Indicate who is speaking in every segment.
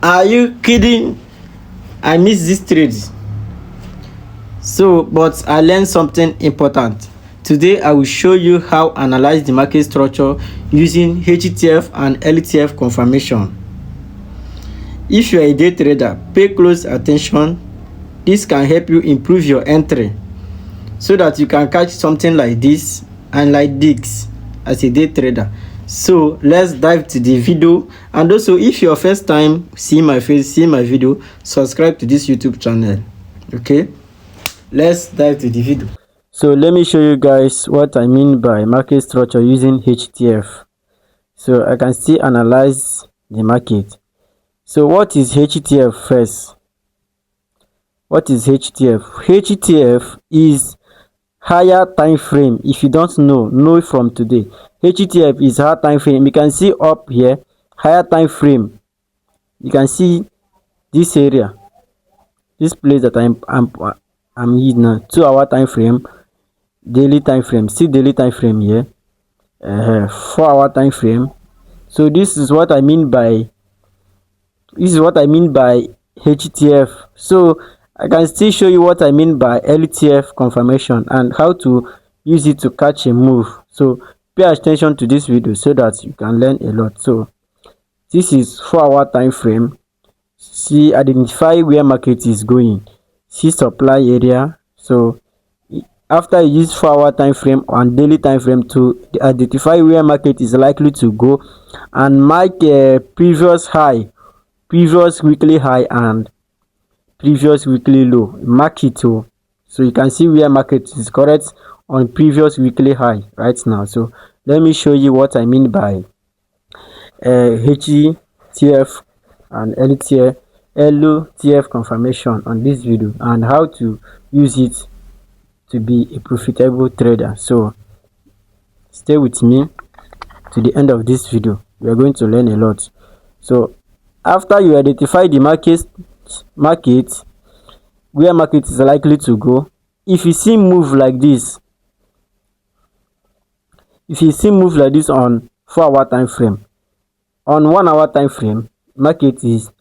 Speaker 1: Are you kidding? I missed this trade. But I learned something important. Today I will show you how to analyze the market structure using HTF and LTF confirmation. If you are a day trader, pay close attention. This can help you improve your entry so that you can catch something like this and like this as a day trader. So let's dive to the video, and also if your first time seeing my face, seeing my video, subscribe to this YouTube channel. Okay, let's dive to the video. So let me show you guys what I mean by market structure using HTF. So I can still analyze the market. So what is HTF first? What is HTF? HTF is higher time frame. If you don't know it from today. HTF is higher time frame. You can see up here higher time frame. You can see this area, this place that I'm in now. 2 hour time frame, daily time frame, see daily time frame here, 4 hour time frame. So this is what I mean by HTF. So I can still show you what I mean by LTF confirmation and how to use it to catch a move. So pay attention to this video so that you can learn a lot. So this is 4 hour time frame. See, identify where market is going. See supply area. So after you use 4 hour time frame and daily time frame to identify where market is likely to go and mark a previous high, previous weekly high and previous weekly low, mark it so you can see where market is correct on previous weekly high right now. So let me show you what I mean by HTF and LTF confirmation on this video and how to use it to be a profitable trader. So stay with me to the end of this video. We are going to learn a lot. So after you identify the market where market is likely to go, if you see move like this, on 4 hour time frame, on 1 hour time frame, market is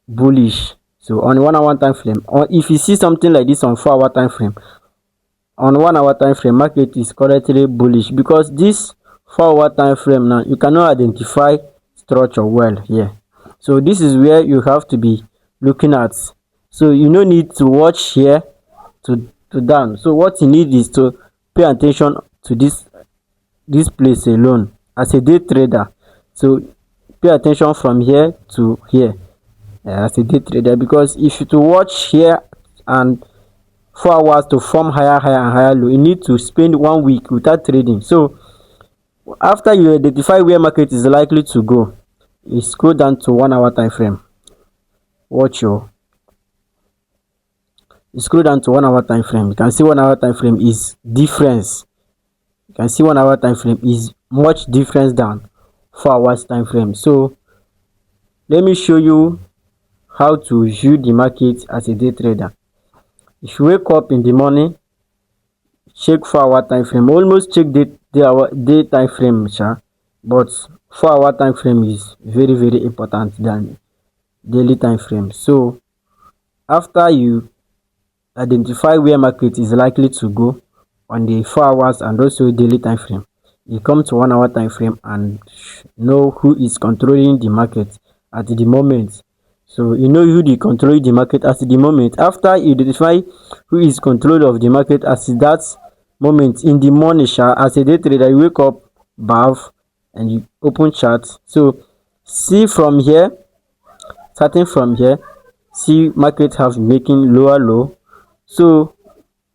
Speaker 1: bullish. So on 1 hour time frame, or if you see something like this on 4 hour time frame, on 1 hour time frame, market is currently bullish because this 4 hour time frame now you cannot identify structure well here. So this is where you have to be looking at. So you no need to watch here to down. So what you need is to pay attention to this place alone as a day trader. So pay attention from here to here as a day trader, because if you to watch here and 4 hours to form higher and higher low, you need to spend 1 week without trading. So after you identify where market is likely to go, you scroll down to 1 hour time frame. You scroll down to 1 hour time frame. You can see 1 hour time frame is difference. You can see 1 hour time frame is much difference than 4 hours time frame. So let me show you how to view the market as a day trader. If you wake up in the morning, check 4 hour time frame. Almost check day time frame, but 4 hour time frame is very, very important than daily time frame. So after you identify where market is likely to go on the 4 hours and also daily time frame, you come to 1 hour time frame and know who is controlling the market at the moment. So you know who is controlling the market at the moment. After you identify who is control of the market at that moment in the morning, as a day trader, you wake up, bath, and you open chart. So see from here, starting from here, see market have making lower low. So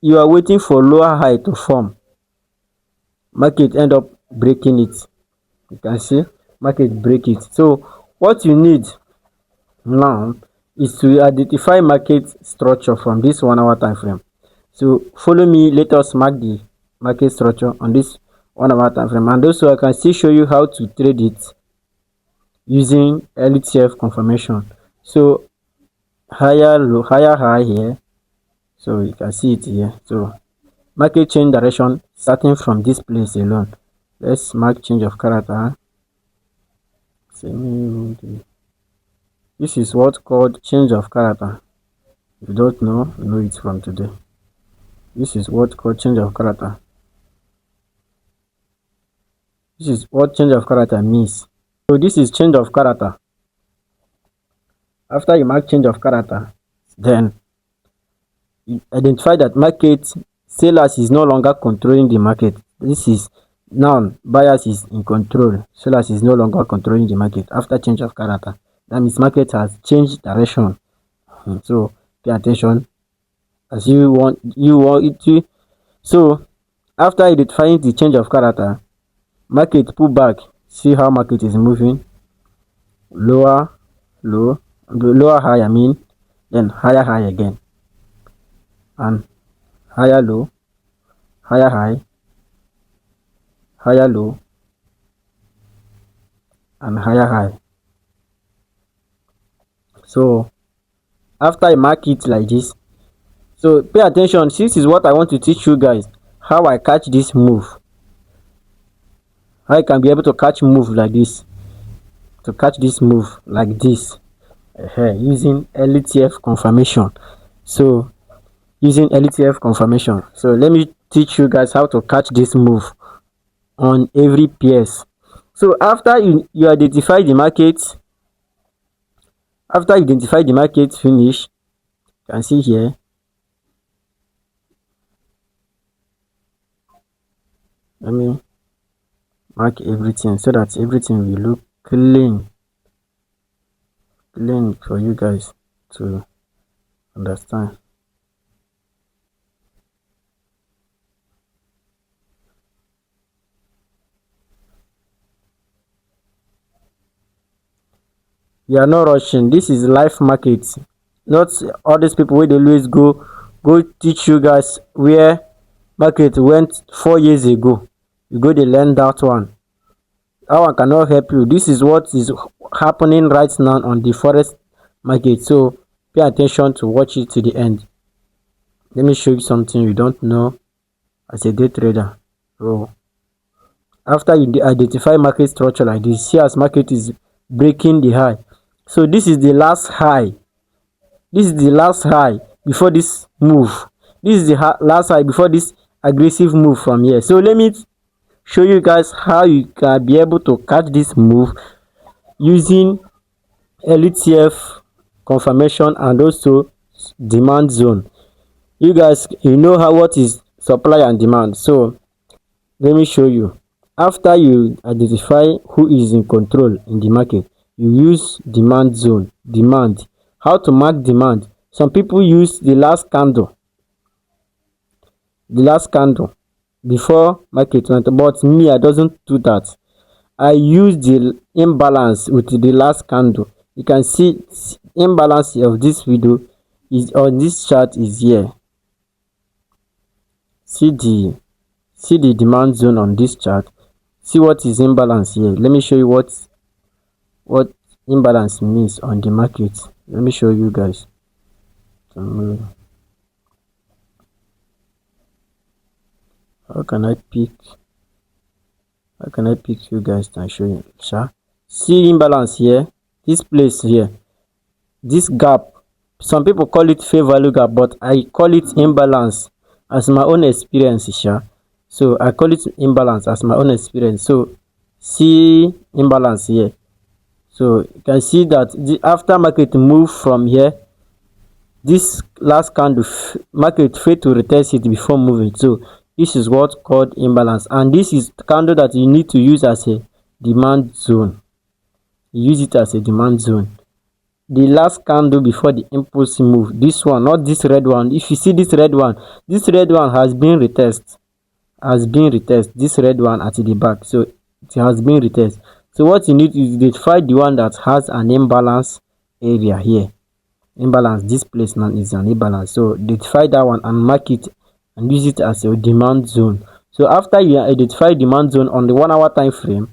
Speaker 1: you are waiting for lower high to form. Market end up breaking it. You can see market break it. So what you need now is to identify market structure from this 1 hour time frame. So follow me, let us mark the market structure on this 1 hour time frame, and also I can still show you how to trade it using LTF confirmation. So higher low, higher high here, so you can see it here. So market change direction starting from this place alone. Let's mark change of character. This is what's called change of character. If you don't know, you know it from today. This is what's called change of character. This is what change of character means. So this is change of character. After you mark change of character, then you identify that market sellers is no longer controlling the market. This is now buyers is in control. Sellers is no longer controlling the market after change of character. That means market has changed direction. So pay attention as you want it to. So after identifying the change of character, market pull back. See how market is moving. Lower, low, lower high, I mean, then higher high again, and higher low, higher high, higher low, and higher high. So after I mark it like this, so pay attention. This is what I want to teach you guys, how I catch this move, how I can be able to catch move like this, to catch this move like this, using LTF confirmation. So using LTF confirmation, so let me teach you guys how to catch this move on every pairs. So after you identify the market, after you identify the market finish, you can see here, let me mark everything so that everything will look clean for you guys to understand. You are not rushing. This is live market, not all these people wey dey always go teach you guys where market went 4 years ago. You go dey learn that one. That one cannot help you. This is what is happening right now on the forex market. So pay attention to watch it to the end. Let me show you something you don't know as a day trader. So after you identify market structure like this, see as market is breaking the high. So this is the last high. This is the last high before this move. This is the last high before this aggressive move from here. So let me show you guys how you can be able to catch this move using LTF confirmation and also demand zone. You guys, you know what is supply and demand. So let me show you. After you identify who is in control in the market, you use demand zone. Demand. How to mark demand? Some people use the last candle before market went, but me, I doesn't do that. I use the imbalance with the last candle. You can see imbalance of this video is on this chart is here. See the demand zone on this chart. See what is imbalance here. Let me show you what imbalance means on the market. Let me show you guys. How can I pick you guys and show you? See imbalance here, this place here, this gap. Some people call it fair value gap, but I call it imbalance as my own experience. So I call it imbalance as my own experience. So see imbalance here. So you can see that the after market move from here, this last candle market failed to retest it before moving. So this is what's called imbalance, and this is the candle that you need to use as a demand zone. Use it as a demand zone. The last candle before the impulse move, this one, not this red one. If you see this red one has been retest, this red one at the back. So it has been retest. So what you need is identify the one that has an imbalance area here. Imbalance, this place now is an imbalance. So identify that one and mark it and use it as a demand zone. So after you identify demand zone on the 1 hour time frame,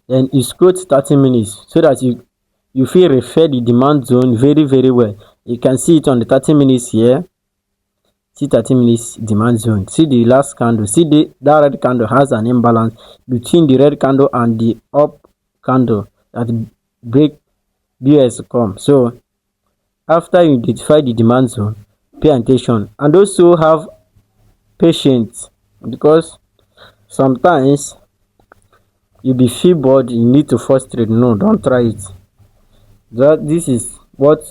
Speaker 1: then you scroll to 30 minutes so that you feel refer the demand zone very, very well. You can see it on the 30 minutes here. See 30 minutes demand zone. See the last candle. See that red candle has an imbalance between the red candle and the up candle that break BOS come. So after you identify the demand zone, pay attention and also have patience, because sometimes you be feel bored, you need to force trade. No, don't try it. This is what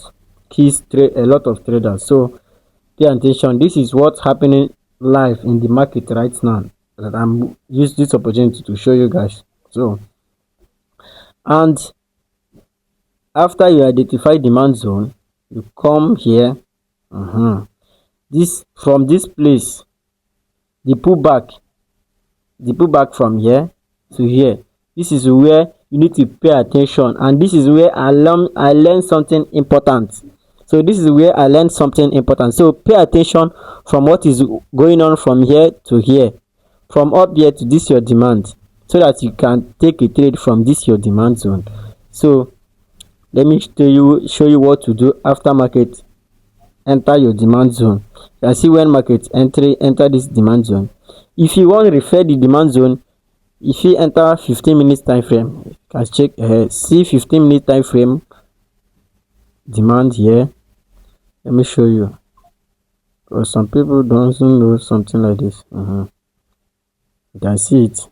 Speaker 1: kills a lot of traders. So pay attention. This is what's happening live in the market right now, that I'm use this opportunity to show you guys. So, and after you identify demand zone, you come here. This from this place, the pullback, from here to here. This is where you need to pay attention, and this is where I learned something important. So this is where I learned something important. So pay attention from what is going on from here to here, from up here to this your demand, so that you can take a trade from this your demand zone. So let me show you what to do after market enter your demand zone. You can see when market enter this demand zone. If you want to refer the demand zone, if you enter 15 minutes time frame, you can check see 15 minute time frame demand here. Let me show you, because some people don't know something like this. You can see it.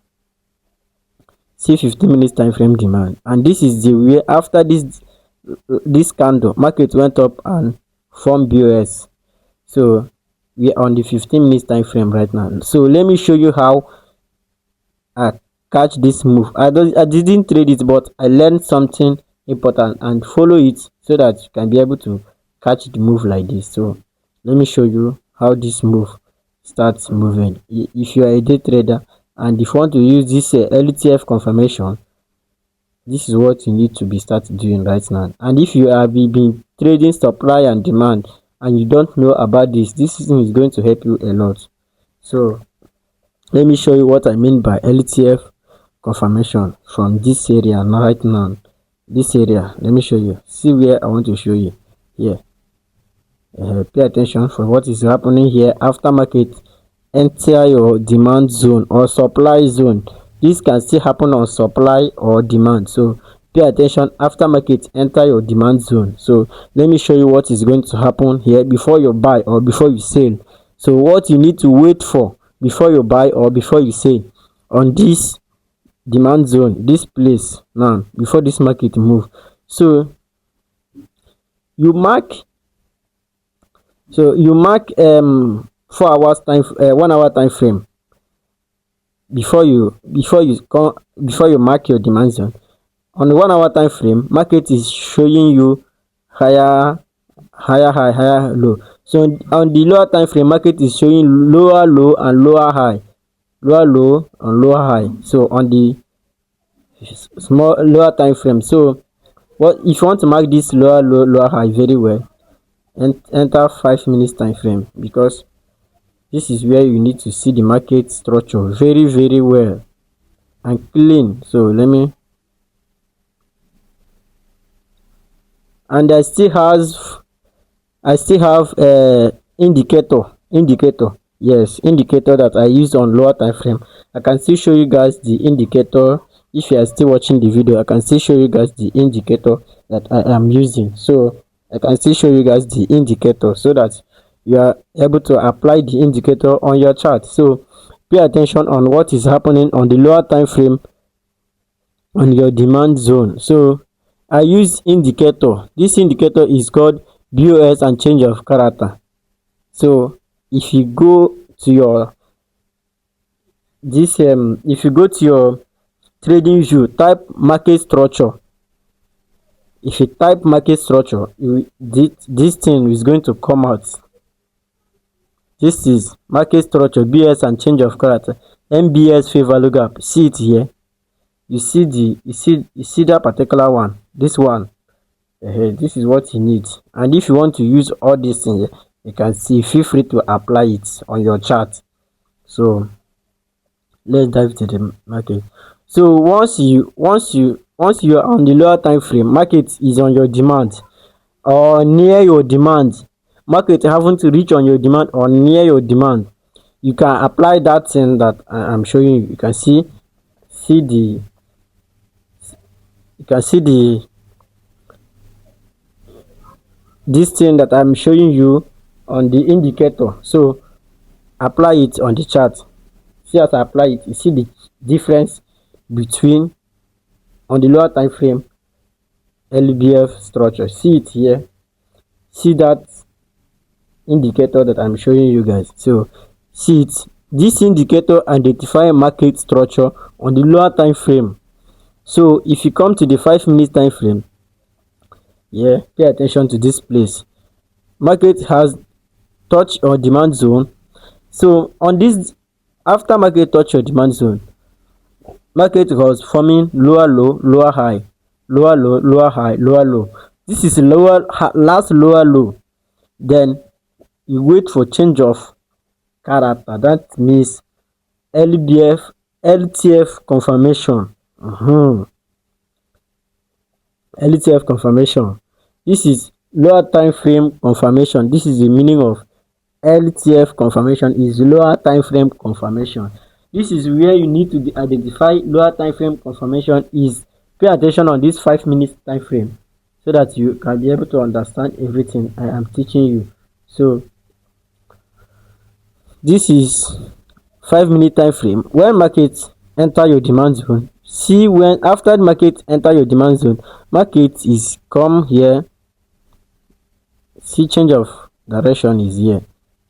Speaker 1: See 15 minutes time frame demand, and this is the way after this candle market went up and formed BOS. So we are on the 15 minutes time frame right now. So let me show you how I catch this move. I didn't trade it, but I learned something important, and follow it so that you can be able to catch the move like this. So let me show you how this move starts moving. If you are a day trader and if you want to use this LTF confirmation, this is what you need to be start doing right now. And if you have been trading supply and demand and you don't know about this thing is going to help you a lot. So let me show you what I mean by LTF confirmation from this area right now. This area, let me show you. See where I want to show you here. Pay attention for what is happening here after market enter your demand zone or supply zone. This can still happen on supply or demand. So pay attention after market enter your demand zone. So let me show you what is going to happen here before you buy or before you sell. So what you need to wait for before you buy or before you sell on this demand zone, this place now, before this market move. So you mark 4 hours time 1 hour time frame before you mark your demand zone. On the 1 hour time frame, market is showing you higher high, higher low. So on the lower time frame, market is showing lower low and lower high, lower low and lower high. So on the small lower time frame, so what if you want to mark this lower low lower high very well, and enter 5 minutes time frame, because this is where you need to see the market structure very well and clean. So let me, and I still have indicator, yes, indicator that I use on lower time frame. I can still show you guys the indicator. If you are still watching the video, I can still show you guys the indicator that I am using. So I can still show you guys the indicator so that you are able to apply the indicator on your chart. So pay attention on what is happening on the lower time frame on your demand zone. So I use indicator. This indicator is called BOS and change of character. So if you go to your trading view, type market structure. If you type market structure, this thing is going to come out. This is market structure, BS and change of character, MBS fair value gap. See it here. You see that particular one. This one. This is what you need. And if you want to use all these things, you can see. Feel free to apply it on your chart. So let's dive to the market. So once you are on the lower time frame, market is on your demand or near your demand, market haven't reached on your demand or near your demand, you can apply that thing that I'm showing you. You can see the this thing that I'm showing you on the indicator, so apply it on the chart. See, as I apply it, you see the difference between on the lower time frame LBF structure. See it here. See that indicator that I'm showing you guys. So see it. This indicator identify market structure on the lower time frame. So if you come to the 5 minute time frame, yeah, pay attention to this place. Market has touch or demand zone. So on this, after market touch your demand zone, market was forming lower low, lower high, lower low, lower high, lower low. This is lower last lower low. Then you wait for change of character. That means LBF LTF confirmation. LTF confirmation. This is lower time frame confirmation. This is the meaning of LTF confirmation, is lower time frame confirmation. This is where you need to identify lower time frame confirmation is. Pay attention on this 5 minute time frame so that you can be able to understand everything I am teaching you. So this is 5 minute time frame. When market enter your demand zone, see when after the market enter your demand zone, market is come here. See, change of direction is here.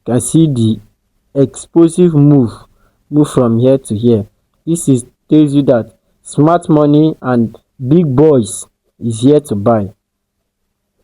Speaker 1: You can see the explosive move from here to here. This is tells you that smart money and big boys is here to buy.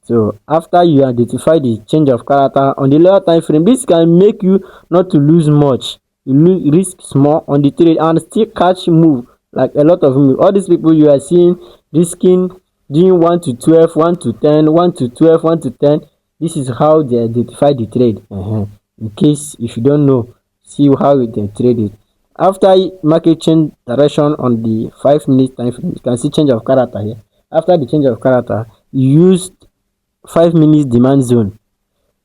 Speaker 1: So after you identify the change of character on the lower time frame, this can make you not to lose much. You lose risk small on the trade and still catch move, like a lot of move. All these people you are seeing risking doing 1 to 12, 1 to 10, 1 to 12, 1 to 10. This is how they identify the trade. In case if you don't know, see how they trade it. After market change direction on the 5 minute time frame, you can see change of character here. After the change of character, you use 5 minutes demand zone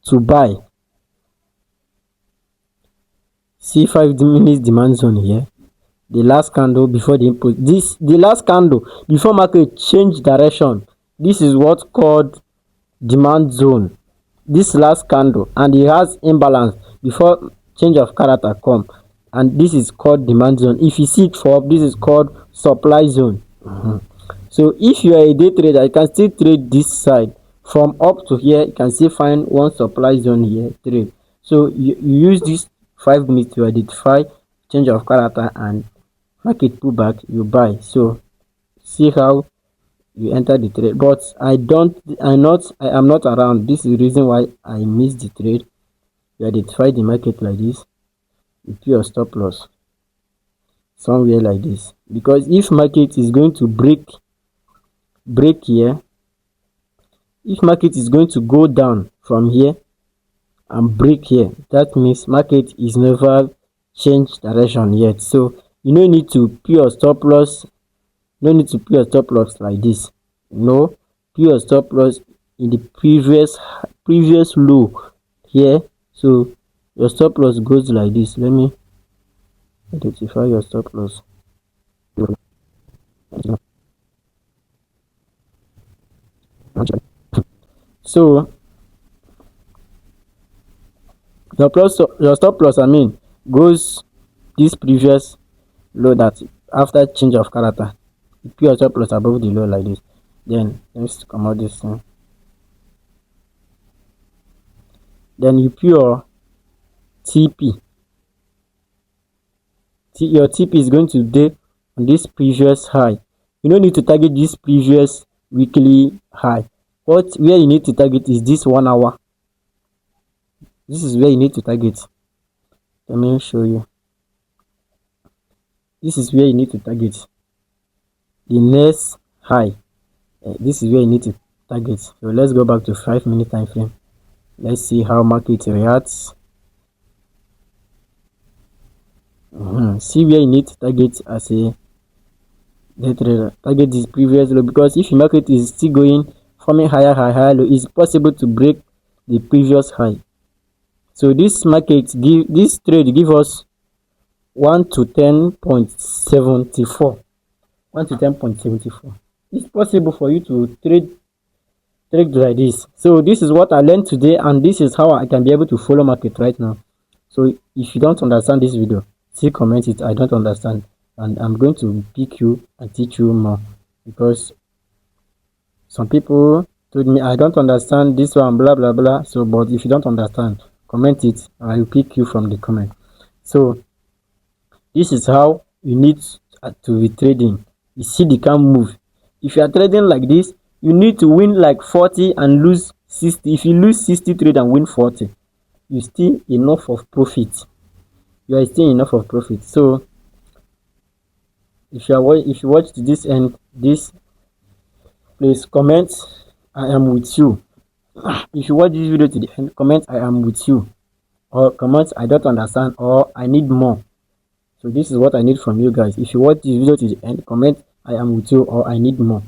Speaker 1: to buy. See 5 minutes demand zone here. The last candle before the input. The last candle before market change direction. This is what called demand zone. This last candle, and it has imbalance before change of character come, and this is called demand zone. If you see it for up, this is called supply zone. So if you are a day trader, you can still trade this side. From up to here, you can still find one supply zone here, trade. So you use this 5 minutes to identify change of character, and market pullback, you buy. So see how you enter the trade. But I am not around. This is the reason why I missed the trade. You identify the market like this, you put your stop loss somewhere like this, because if market is going to break here, if market is going to go down from here and break here, that means market is never changed direction yet. So you no need to put your stop loss. No need to put your stop loss like this. No, put your stop loss in the previous low here. So your stop loss goes like this. Let me identify your stop loss. So your stop loss, I mean, goes this previous low, that after change of character, you put your stop loss above the low like this. Then let's come out this thing. Then you put your TP. Your TP is going to be on this previous high. You don't need to target this previous weekly high. Where you need to target is this 1 hour. This is where you need to target. Let me show you. This is where you need to target. The next high. This is where you need to target. So let's go back to 5 minute time frame. Let's see how market reacts. See where you need to target as a day trader. Target this previous low, because if the market is still going forming higher low, it's possible to break the previous high. So this trade give us 1 to 10.74. 1 to 10.74. It's possible for you to trade trick like this. So this is what I learned today, and this is how I can be able to follow market right now. So if you don't understand this video, still comment it, I don't understand, and I'm going to pick you and teach you more, because some people told me I don't understand this one, blah blah blah. So but if you don't understand, comment it, I will pick you from the comment. So this is how you need to be trading. You see the can move. If you are trading like this, you need to win like 40 and lose 60. If you lose 60 trade and win 40, you still enough of profit. You are still enough of profit. So if you watch to this end, this, please comment I am with you. If you watch this video to the end, comment I am with you, or comment I don't understand, or I need more. So this is what I need from you guys. If you watch this video to the end, comment I am with you or I need more.